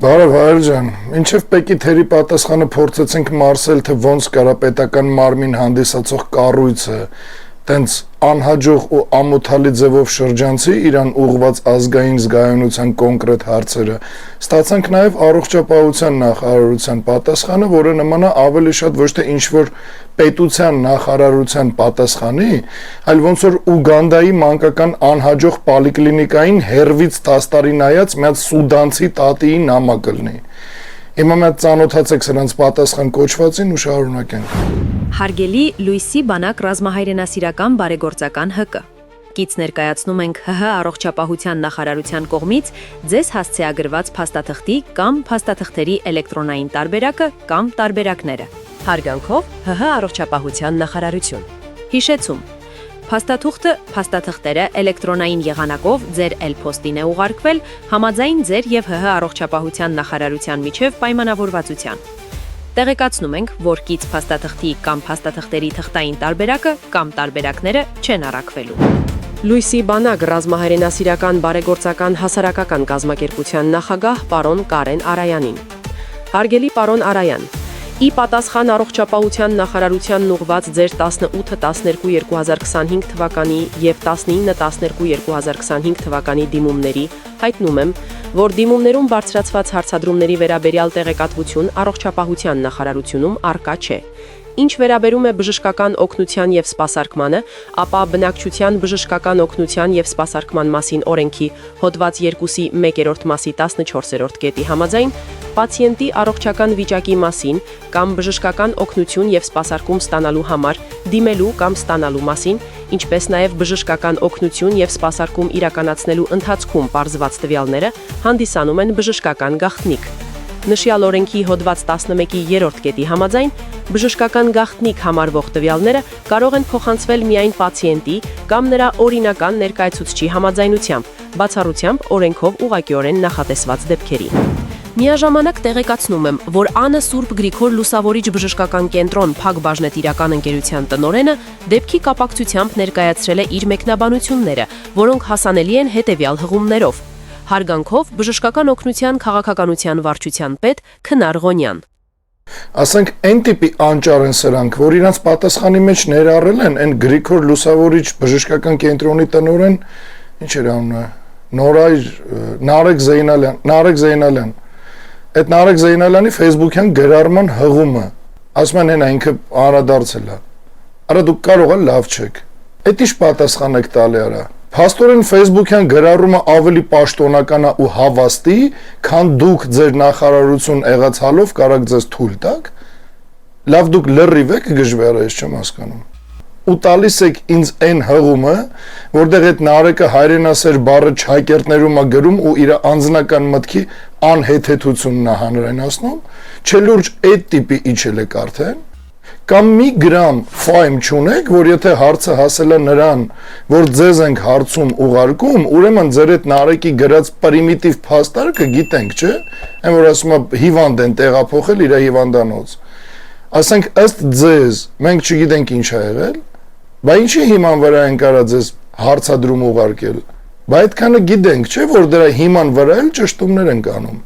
Բարև Հայր ջան, ինչև պեկի թերի պատասխանը փորձեցինք մարսել, թե ոնց կարա պետական մարմին հանդիսացող կառույցը տենց անհաջող ու ամոթալի ձևով շրջանցի իրան ուղղված ազգային զգայունության կոնկրետ հարցերը, ստացանք նաև առողջապահության նախարարության պատասխանը, որը նմանա ավելի շատ ոչ թե ինչ-որ պետության նախարարության պատասխանի, այլ ոնց որ Ուգանդայի մանկական անհաջող պոլիկլինիկային հերվից 10 տարի նայած միած սուդանցի տատիի նամակը լինի։ Հիմա մենք ծանոթացեք սրանց պատասխան կոչվածին ու շարունակենք։ Հարգելի Լույսի բանակ ռազմահայրենասիրական բարեգործական ՀԿ։ Կից ներկայացնում ենք ՀՀ առողջապահության նախարարության կողմից ձեզ հասցեագրված փաստաթղթի կամ փաստաթղթերի էլեկտրոնային տարբերակը կամ տարբերակները։ Հարգանքով ՀՀ առողջապահության նախարարություն։ Հիշեցում. Փաստաթուղթը, փաստաթղթերը էլեկտրոնային եղանակով ձեր էլ-փոստին է ուղարկվել համաձայն ձեր եւ ՀՀ առողջապահության նախարարության միջև պայմանավորվածության։ Տեղեկացնում ենք, որ կից փաստաթղթի կամ փաստաթղթերի թղթային տարբերակը կամ տարբերակները չեն առաքվելու։ Լույսի բանակ ռազմահայրենասիրական բարեգործական հասարակական կազմակերպության նախագահ պարոն Կարեն Արայանին։ Հարգելի պարոն Արայան, ի պատասխան առողջապահության նախարարությանն ուղղված ձեր 18-12-2025 թվականի եւ 19-12-2025 թվականի դիմումների հայտնում եմ, որ դիմումներում բարձրացված հարցադրումների վերաբերյալ տեղեկատվություն առողջապահության նախարարությունում առկա չէ։ Ինչ վերաբերում է բժշկական օգնության եւ սպասարկմանը, ապա բնակչության բժշկական օգնության եւ սպասարկման մասին օրենքի հոդված 2-ի 1-րդ մասի 14-րդ կետի համաձայն պացիենտի առողջական վիճակի մասին կամ բժշկական օգնություն եւ սպասարկում ստանալու համար դիմելու կամ ստանալու մասին, ինչպես նաեւ բժշկական օգնություն եւ սպասարկում իրականացնելու ընթացքում պարզված տվյալները հանդիսանում են բժշկական գաղտնիք։ Նշյալ օրենքի հոդված 11-ի 3-րդ կետի համաձայն բժշկական գաղտնիք համարվող տվյալները կարող են փոխանցվել միայն պացիենտի կամ նրա օրինական ներկայացուցչի համաձայնությամբ, բացառությամբ օրենքով ուղղակիորեն նախատեսված դեպքերի։ Միաժամանակ տեղեկացնում եմ, որ Անը Սուրբ Գրիգոր Լուսավորիչ բժշկական կենտրոն Փակ բաժնետիրական ընկերության տնօրենը դեպքի կապակցությամբ ներկայացրել է իր մեկնաբանությունները, որոնք հասանելի են հետևյալ հղումներով։ Հարգանքով բժշկական օգնության քաղաքականության վարչության պետ Քնար Ղոնյան։ Ասենք այն տիպի անճար են սրանք, որ իրանց պատասխանի մեջ ներառել են այն Գրիգոր Լուսավորիչ բժշկական կենտրոնի տնօրեն, ինչ էր անունը, Նարեկ Զեյնալյան։ Այդ Նարեկ Զեյնալյանի Facebook-յան գրառման հղումը, ասում են հենա ինքը անդրադարձել է։ Արա դուք կարող եք լավ չեք։ Այդ ինչ պատասխան եք տալի արա։ Փաստորեն Facebook-յան գրառումը ավելի պաշտոնական է ու հավաստի, քան դուք ձեր նախարարություն եղածալով կարաք ձեզ թույլ տաք։ Լավ դուք լրիվ եք գժվերը, ես չեմ հասկանում։ Ու տալիս եք ինձ այն հղումը, որտեղ այդ Նարեկը հայրենասեր բառը չայկերտներում է գրում ու իր անձնական մտքի անհեթեթությունն է հանրայնացնում, չէ լուրջ այդ տիպի իջել եք արդեն։ Կամ մի գրամ ֆայմ չունեք, որ եթե հարցը հասել է նրան, որ ձեզ ենք հարցում ուղարկում, ուրեմն ձեր այդ Նարեկի գրած պրիմիտիվ փաստարկը գիտենք, չէ՞, այն որ ասում է հիվանդ են տեղափոխել իր հիվանդանոց։ Ասենք ըստ ձեզ, մենք չգիտենք ինչ ա եղել, բա ինչի հիման վրա են կարա ձեզ հարցադրում ուղարկել։ Բա այդքանը գիտենք, չէ՞, որ դրա հիման վրա էլ ճշտումներ են անում։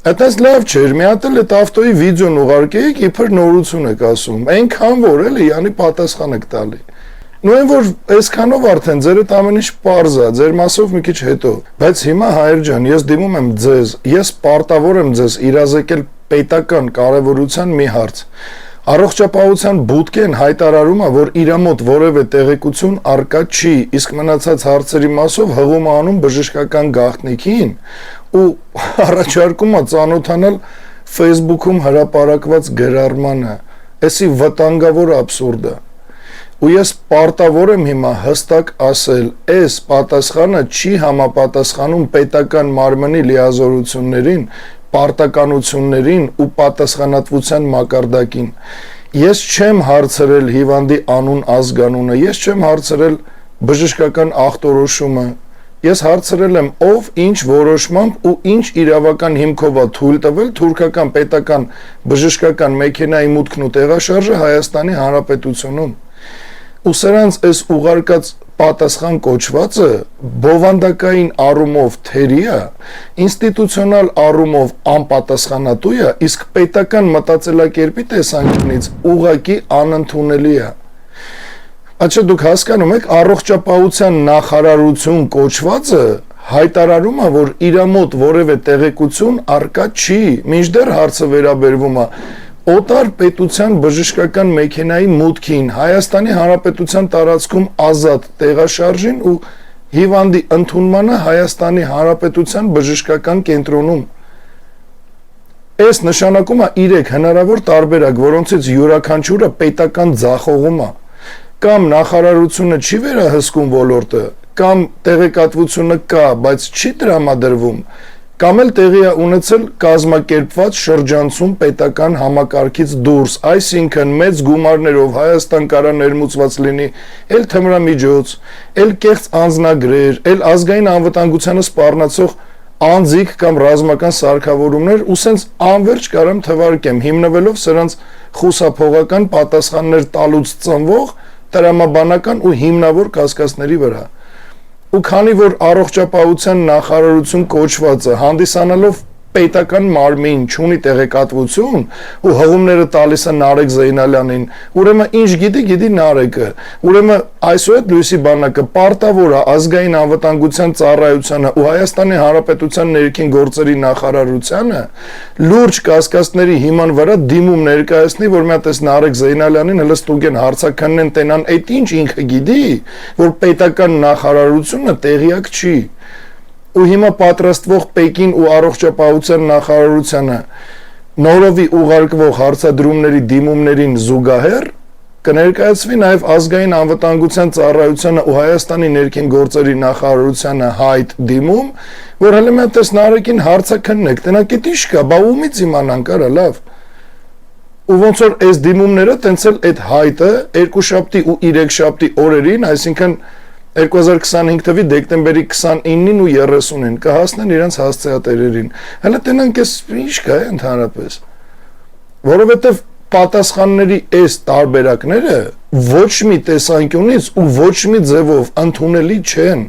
Այդպես լավ չէր, մի հատ էլ այդ ավտոյի վիդեոն ուղարկեիք, իբր նորություն եք ասում, այնքան որ էլի յանի պատասխան եք տալի։ Նույն որ այսքանով արդեն ձեր այդ ամեն ինչ պարզ է, ձեր մասով մի քիչ հետո։ Բայց հիմա Հայր ջան, ես դիմում եմ ձեզ, ես պարտավոր եմ ձեզ իրազեկել պետական կարևորության մի հարց։ Առողջապահության բուդկեն հայտարարում է, որ իր մոտ որևէ տեղեկություն առկա չի, իսկ մնացած հարցերի մասով հղում անում բժշկական գաղտնիքին ու առաջարկում է ծանոթանալ Facebook-ում հրապարակված գրառմանը, էսի վտանգավոր աբսուրդ է։ Ու ես պարտավոր եմ հիմա հստակ ասել, այս պատասխանը չի համապատասխանում պետական մարմնի լիազորություններին, պարտականություններին ու պատասխանատվության մակարդակին։ Ես չեմ հարցրել հիվանդի անուն ազգանունը, ես չեմ հարցրել բժշկական ախտորոշումը, ես հարցրել եմ ով ինչ որոշմամբ ու ինչ իրավական հիմքով է թույլ տվել թուրքական պետական բժշկական մեքենայի մուտքն ու տեղաշարժը Հայաստանի Հանրապետությունում։ Ու սրանց այս ուղարկած պատասխան կոչվածը բովանդակային առումով թերի է, ինստիտուցիոնալ առումով անպատասխանատու է, իսկ պետական մտածելակերպի տեսանկյունից ուղղակի անընդունելի է։ Աչա դուք հասկանում եք, առողջապահության նախարարություն կոչվածը հայտարարում է, որ իր մոտ որևէ տեղեկություն առկա չի, մինչդեռ հարցը վերաբերվում է օտար պետության բժշկական մեքենայի մուտքին, Հայաստանի Հանրապետության տարածքում ազատ տեղաշարժին ու հիվանդի ընդունմանը Հայաստանի Հանրապետության բժշկական կենտրոնում։ Այս նշանակում է 3 հնարավոր տարբերակ, որոնցից յուրաքանչյուրը պետական ձախողում է։ Կամ նախարարությունը չի վերահսկում ոլորտը, կամ տեղեկատվությունը կա, բայց չի տրամադրվում, կամ էլ տեղի է ունեցել կազմակերպված շրջանցում պետական համակարգից դուրս, այսինքն մեծ գումարներով Հայաստան կարա ներմուծված լինի, էլ թմրամիջոց, էլ կեղծ անձնագրեր, էլ ազգային անվտանգությանը սպառնացող անձիկ կամ ռազմական սարքավորումներ ու սենց անվերջ կարամ թվարկեմ, հիմնվելով սրանց խուսափողական պատասխաններ տալուց ծնվող տրամաբանական ու հիմնավոր կասկածների վրա։ Ու քանի որ առողջապահության նախարարություն կոչվածը հանդիսանալով պետական մարմին չունի տեղեկատվություն ու հղումները տալիս է Նարեկ Զեյնալյանին, ուրեմն ինչ գիտի Նարեկը, ուրեմն այսուհետ Լույսի բանակը պարտավոր է ազգային անվտանգության ծառայությանը ու Հայաստանի Հանրապետության ներքին գործերի նախարարությանը լուրջ կասկածների հիման վրա դիմում ներկայացնի, որ մի հատ էս Նարեկ Զեյնալյանին հələ ստուգեն հարցականեն տենան, այդ ինչ ինքը գիտի, որ պետական նախարարությունը տեղյակ չի։ Ու հիմա պատրաստվող Պեկին ու առողջապահության նախարարությանը նորովի ուղարկվող հարցադրումների դիմումներին զուգահեռ կներկայացվի նաև ազգային անվտանգության ծառայությանը ու Հայաստանի ներքին գործերի նախարարությանը հայտ դիմում, որ հələ մի հատ էս Նարեկին հարցաքննեք, տենակ էդ ինչ կա, բա ումից իմանանք, արա լավ։ Ու ոնց որ այս դիմումները տենց էլ այդ հայտը երկուշաբթի ու երեքշաբթի օրերին, այսինքն 2025 թվականի դեկտեմբերի 29-ին ու 30-ին կհասնեն իրենց հասցեատերերին։ Հələ տենանք էս ինչ կա ընդհանրապես։ Որովհետև պատասխանների այս տարբերակները ոչ մի տեսանկյունից ու ոչ մի ձևով ընդունելի չեն։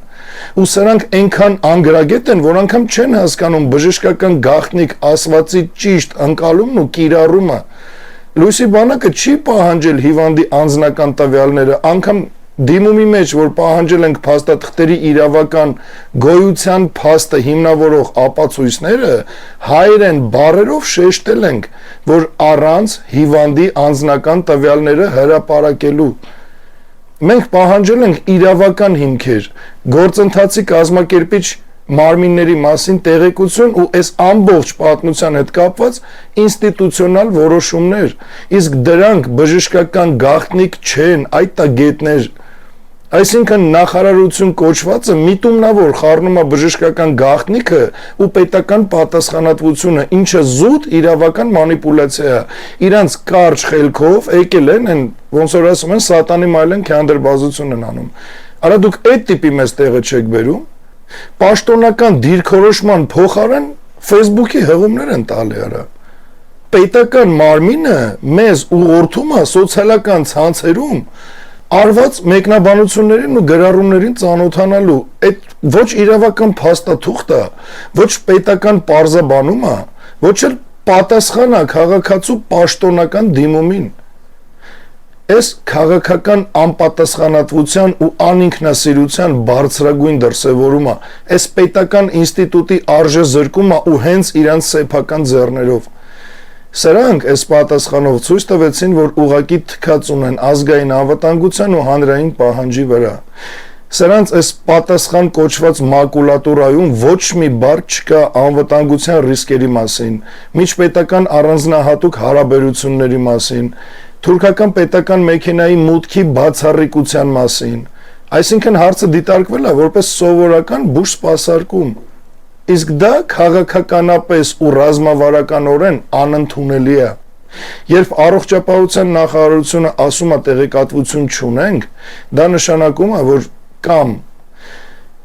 Ու սրանք այնքան անգրագետ են, որ անգամ չեն հասկանում բժշկական գաղտնիք ասվածի ճիշտ ընկալումն ու կիրառումը։ Լույսի բանակը չի պահանջել հիվանդի անձնական տվյալները, անգամ դիմումի մեջ, որ պահանջել ենք փաստաթղթերի իրավական գոյության փաստը հիմնավորող ապացույցները, հայերեն բառերով շեշտել ենք, որ առանց հիվանդի անձնական տվյալները հրապարակելու։ Մենք պահանջել ենք իրավական հիմքեր, գործընթացի կազմակերպիչ մարմինների մասին տեղեկություն ու այս ամբողջ պատմության հետ կապված ինստիտուցիոնալ որոշումներ, իսկ դրանք բժշկական գաղտնիք չեն, այդ տագետներ։ Այսինքն նախարարություն կոչվածը միտումնավոր խառնում է բժշկական գաղտնիքը ու պետական պատասխանատվությունը, ինչը զուտ իրավական մանիպուլյացիա է։ Իրանց կարճ խելքով եկել են, ոնց որ ասում են, սատանի մայլեն քանդերբազություն են անում։ Արա դուք այդ տիպի մեծ տեղը չեք բերում։ Պաշտոնական դիրքորոշման փոխարեն Facebook-ի հղումներ են տալի արա։ Պետական մարմինը մեզ ուղղորդում է սոցիալական ցանցերում արված մեկնաբանություններին ու գրառումներին ծանոթանալու, այդ ոչ իրավական փաստաթուղթ է, ոչ պետական պարզաբանում է, ոչ էլ պատասխան է քաղաքացու պաշտոնական դիմումին։ Այս քաղաքական անպատասխանատվության ու անինքնասիրության բարձրագույն դրսևորումը, այս պետական ինստիտուտի արժե զրկումը ու հենց իրանց սեփական ձեռներով։ Սրանք այս պատասխանով ցույց տվեցին, որ ուղղակի թքած ունեն ազգային անվտանգության ու հանրային պահանջի վրա։ Սրանց այս պատասխան կոչված մակուլատուրայում ոչ մի բառ չկա անվտանգության ռիսկերի մասին, միջպետական առանձնահատուկ հարաբերությունների մասին, թուրքական պետական մեքենայի մուտքի բացառիկության մասին։ Այսինքն հարցը դիտարկվել է որպես սովորական բուժ սպասարկում։ Իսկ դա քաղաքականապես ու ռազմավարականորեն անընդունելի է։ Երբ առողջապահության նախարարությունը ասում է տեղեկատվություն չունենք, դա նշանակում է, որ կամ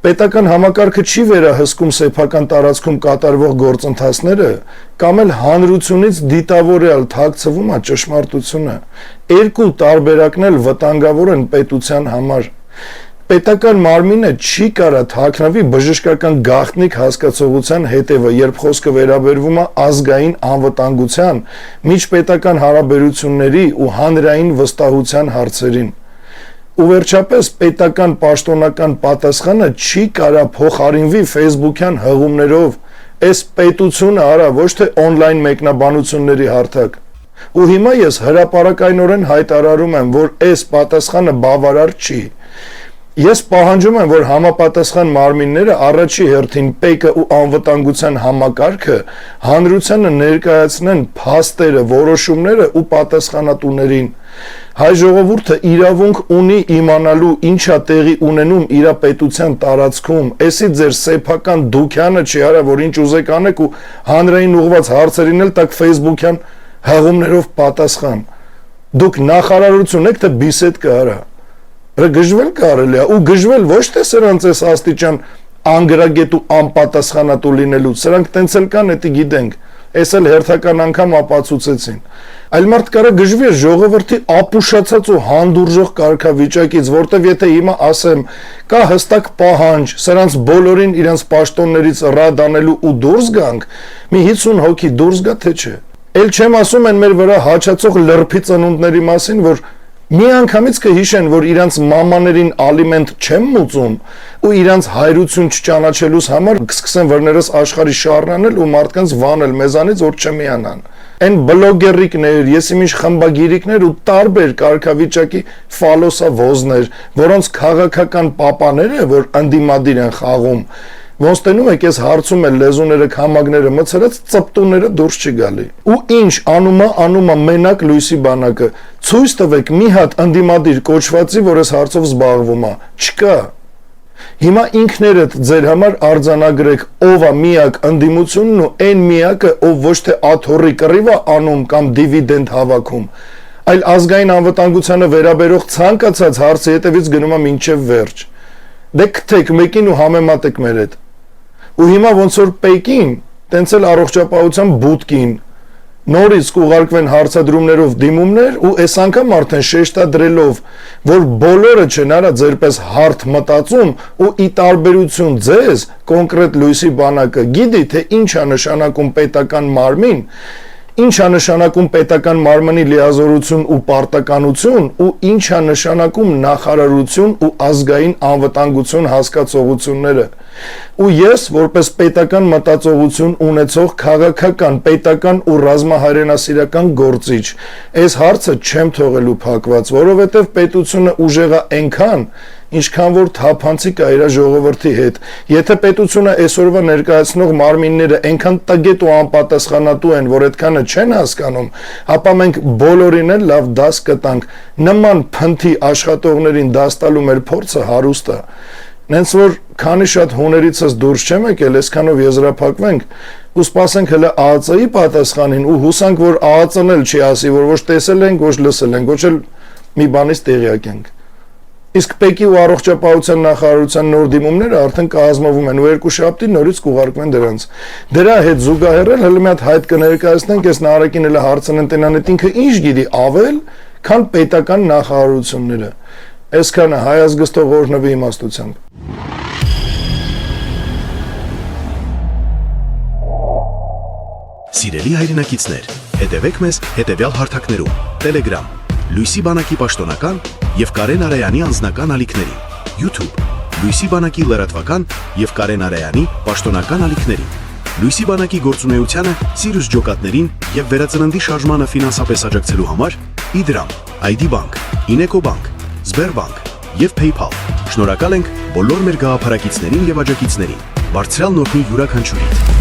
պետական համակարգը չի վերահսկում սեփական տարածքում կատարվող գործընթացները, կամ էլ հանրությունից դիտավորյալ թաքցվում է ճշմարտությունը։ Երկու տարբերակն էլ վտանգավոր են պետության համար։ պետական մարմինը չի կարա թաքնվի բժշկական գաղտնիք հասկացողության հետևը, երբ խոսքը վերաբերվում է ազգային անվտանգության, միջպետական հարաբերությունների ու հանրային վստահության հարցերին։ Ու վերջապես պետական պաշտոնական պատասխանը չի կարա փոխարինվի Facebook-յան հղումներով, այս պետությունը արա ոչ թե on-line մեկնաբանությունների հարթակ։ Ու հիմա ես հրապարակայնորեն հայտարարում եմ, որ այս պատասխանը բավարար չի։ Ես պահանջում եմ, որ համապատասխան մարմինները առաջի հերթին ՊԵԿ-ը ու անվտանգության համակարգը հանրությանը ներկայացնեն փաստերը, որոշումները ու պատասխանատուներին։ Հայ ժողովուրդը իրավունք ունի իմանալու ինչա տեղի ունենում իր պետության տարածքում, էսի ձեր սեփական դուքյանը չի արա, որ ինչ ուզեք անեք ու հանրային ուղղված հարցերին էլ տակ Facebook-յան հղումներով պատասխան։ Դուք նախարարություն եք, թե բիսեդկա արա։ Գժվել կարելի է ու գժվել ոչ թե սրանց էս աստիճան անգրագետ ու անպատասխանատու լինելու, սրանք տենց էլ կան, էդի գիտենք, էս էլ հերթական անգամ ապացուցեցին, այլ մարդ կարա գժվի ժողովրդի ապուշացած ու հանդուրժող կարգավիճակից, որտեվ եթե հիմա ասեմ, կա հստակ պահանջ, սրանց բոլորին իրենց պաշտոններից ռադ անելու ու դուրս գանք, մի 50 հոգի դուրս գա, թե չէ, էլ չեմ ասում են մեր վրա հաչացող լրփի ծնունդների մասին, որ մի անգամից կհիշեն, որ իրանց մամաներին ալիմենտ չեմ մուծում ու իրանց հայրություն չճանաչելուս համար կսկսեն վրներս աշխարհի շարնանել ու մարդկանց վանել մեզանից, որ չմիանան։ Այն բլոգերիկներ, եսիմինչ խմբագիրիկներ ու տարբեր կարգավիճակի ֆալոսավոզներ, որոնց քաղաքական պապաները, որ անդիմադիր են խաղում, ոնց տենում եք ես հարցում էլ լեզուները քամագները մցրած ծպտուները դուրս չի գալի։ Ու ինչ անումա մենակ լույսի բանակը, ցույց տվեք մի հատ անդիմադիր կոչվածի, որ այս հարցով զբաղվում է, չկա։ Հիմա ինքներդ ձեր համար արձանագրեք ով է միակ անդիմությունն ու այն միակը, ով ոչ թե աթոռի կռիվ է անում կամ դիվիդենդ հավաքում, այլ ազգային անվտանգությանը վերաբերող ցանկացած հարցի հետևից գնում է մինչև վերջ։ Դե գտեք մեկին ու համեմատեք մեր հետ։ Ու հիմա ոնց որ ՊԵԿ-ին, տենց էլ առողջապահության բուդկին նորից կուղարկվեն հարցադրումներով դիմումներ ու այս անգամ արդեն շեշտադրելով, որ բոլորը չեն արա ձերպես հարթ մտածում ու ի տարբերություն ձեզ կոնկրետ լույսի բանակը գիտի, թե ինչ է նշանակում պետական մարմին, ինչ է նշանակում պետական մարմնի լիազորություն ու պարտականություն ու ինչ է նշանակում նախարարություն ու ազգային անվտանգություն հասկացողությունները։ Ու ես, որպես պետական մտածողություն ունեցող քաղաքական, պետական ու ռազմահայրենասիրական գործիչ, այս հարցը չեմ թողելու փակված, որովհետև պետությունը ուժեղ է այնքան, ինչքան որ թափանցիկ է իր ժողովրդի հետ։ Եթե պետությունը այսօրվա ներկայացնող մարմինները այնքան տգետ ու անպատասխանատու են, որ այդքանը չեն հասկանում, ապա մենք բոլորին էլ լավ դաս կտանք։ Նման փնթի աշխատողներին դաս տալու մեր փորձը հարուստ է։ Նենց որ քանի շատ հուներիցս դուրս չեմ եկել, այսքանով եզրափակվենք ու սպասենք հələ ԱԱԾ-ի պատասխանին ու հուսանք, որ ԱԱԾ-ն էլ չի ասի, որ ոչ տեսել ենք, ոչ լսել ենք, ոչ էլ մի բանից տեղյակ ենք։ Իսկ ՊԵԿ-ի ու առողջապահության նախարարության նոր դիմումները արդեն կազմվում են ու երկուշաբթի նորից կուղարկվեն դրանց։ Դրա հետ զուգահեռ հələ մի հատ հայտ կներկայացնենք, այս նահարակին էլ հարցնեն տենանետ ինքը ինչ գիտի ավել, քան պետական նախարարությունները։ Այսքանը հայ ազգստող օրհնվի իմաստությամբ։ Սիրելի հայրենակիցներ, հետևեք մեզ հետևյալ հարթակներում՝ Telegram, Լույսի բանակի պաշտոնական և Կարեն Արայանի անձնական ալիքներին, YouTube, Լույսի բանակի լրատվական և Կարեն Արայանի պաշտոնական ալիքներին, Լույսի բանակի գործունեությանը, Սիրուս ջոկատներին և վերածննդի շարժմանը ֆինանսապես աջակցելու համար Իդրամ, ID Bank, Ineco Bank, Sberbank և PayPal։ Շնորհակալ ենք բոլոր մեր գաղափարակիցներին և աջակիցներին։ Բարձրյալ նորմի յուրաքանչյուրիդ։